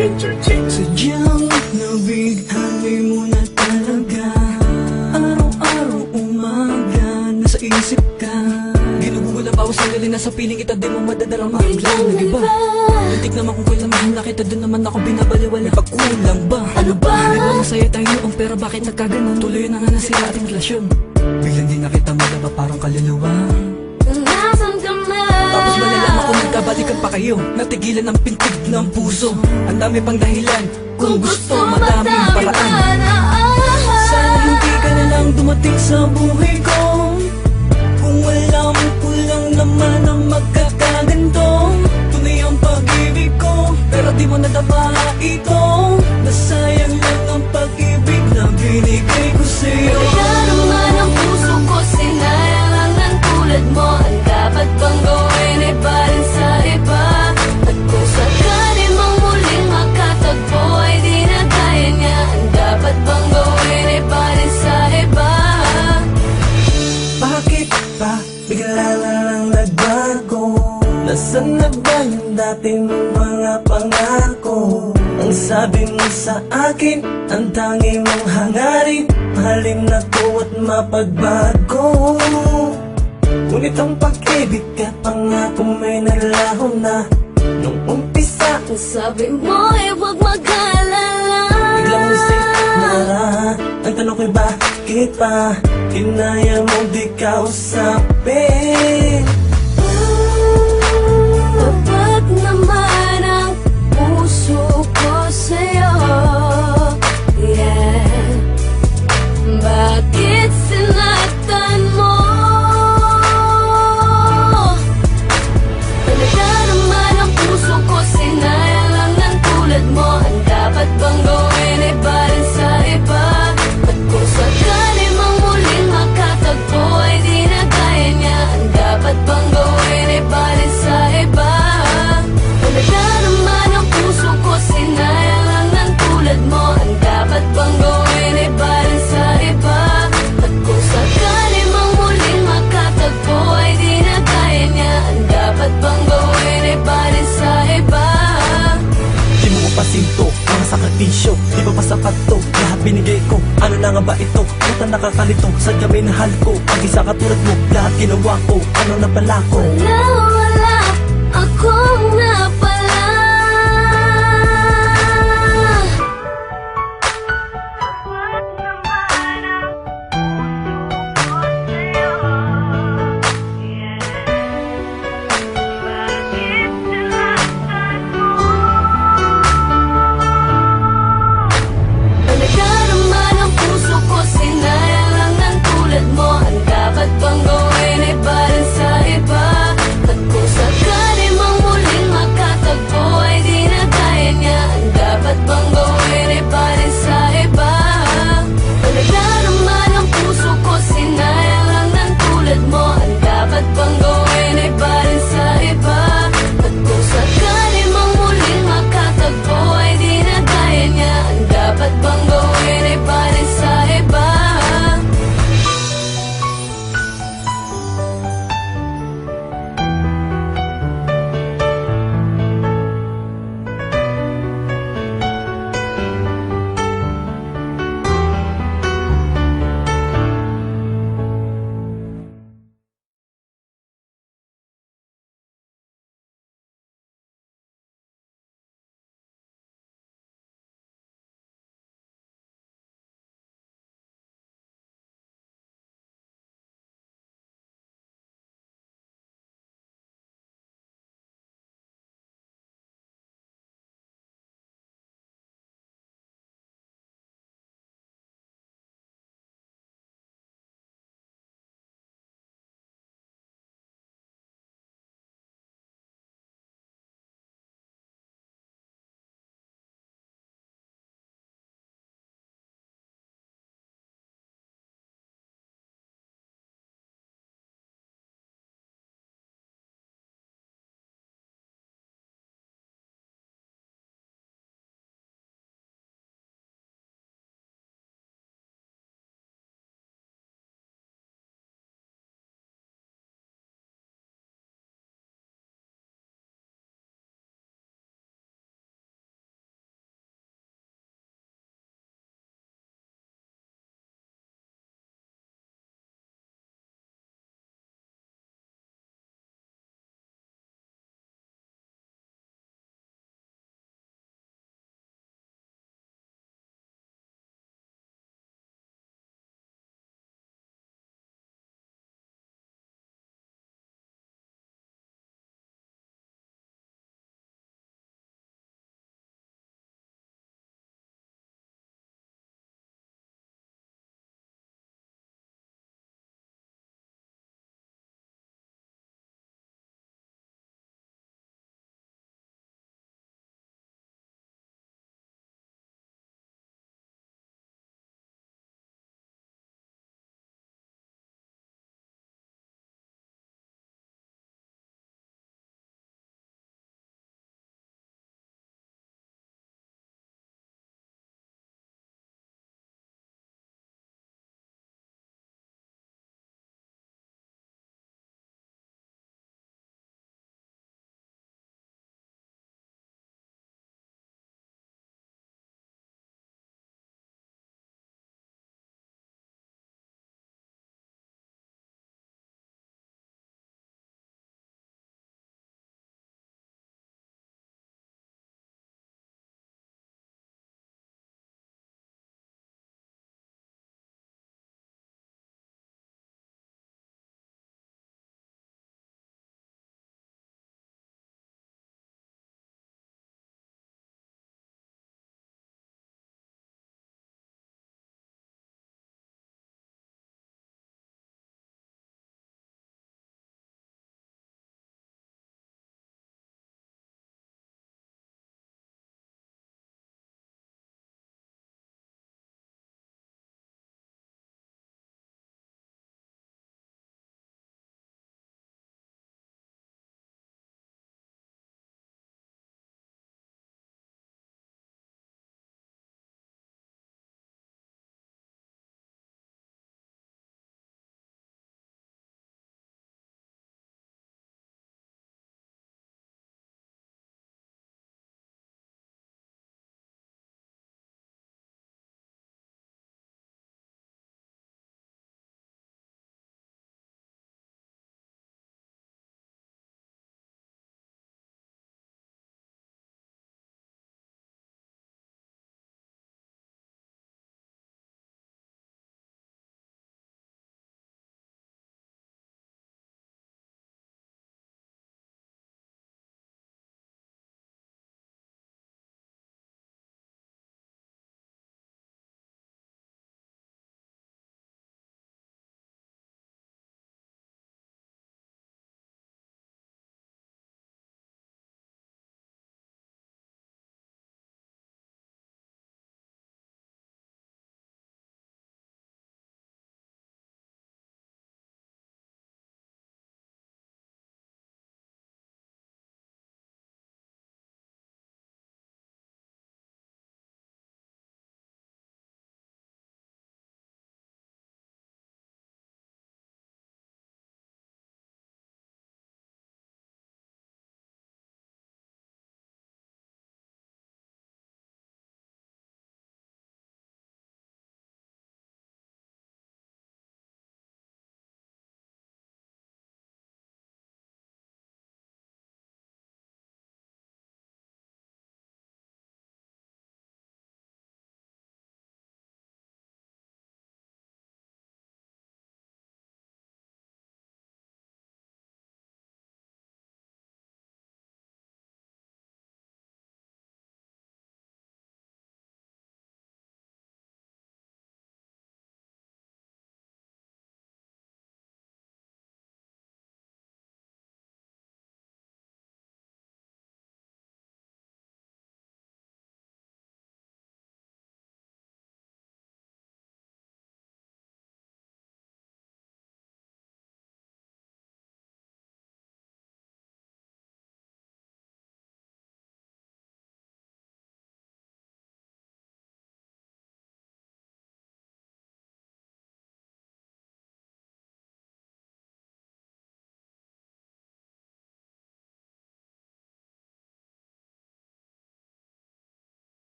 Sadyang nabighani mo na talaga. Araw-araw umaga, nasa isip ka. Ginugulo na bawas ang galing, nasa piling kita, di mo madadarama. Biglang nag-iba, muntik naman kung kailan mahal na kita, doon naman ako binabaliwala. Pagkulang ba? Ano ba? Di ba masaya tayo noong, pero bakit nagkaganon? Tuloy na nga nasira ating relasyon. Biglang di na kita malaba, parang kaluluwa. Nasaan ka na? Tapos malalaman ko nagkabalikan pa kayo, natigilan ang pintig ng puso. Ang dami pang dahilan, kung gusto madaming paraan. Sana hindi ka na lang dumating sa buhay ko. Kung alam ko lang naman ang magkakaganto. Tunay ang pag-ibig ko, pero di mo nadama ito. Nasayang lang ang pag-ibig na binigay ko sa'yo. Kaya naman ang puso ko, sinayang lang ng tulad mo. Ang dapat bang gawin ay barin sa iba? At kung sakali mang muling makatagpo ay di na kaya niya. Ang dapat bang gawin ay barin sa iba? Bakit ba bigla na lang nagbago? Nasaan na ba yung dati mong mga pangako? Ang sabi mo sa akin, ang tangi mong hangarin, mahalin na ko at mapagbago. Ngunit ang pag-ibig ka pangako may nalaho na nung umpisa. Ang sabi mo ay huwag mag-alala. Biglang isip na ang tanong ko'y bakit pa kinaya mo di kausapin? Tapat naman ang puso ko sa'yo. Yeah. Bakit sinaktan mo? Talaga naman ang puso ko, sinayang lang ng tulad mo. Ang dapat bang gawin ay barin sa iba? At kung sakali mang muling makatagpo ay di na kaya niya. Ang dapat bang gawin ay barin sa iba? Talaga naman ang puso ko, sinayang lang ng tulad mo. Ang dapat bang gawin ay barin sa iba? At kung sakali mang muling makatagpo ay di na kaya niya. Ang dapat bang gawin ay barin sa iba? Di mo ko pasinto, mga sakripisyo, di ba pa sapat to? Lahat binigay ko, ano na nga ba ito? Puta nakakalito, sadya may nahal ko. Ang isa katulad mo, lahat ginawa ko, ano na pala ko? Wala akong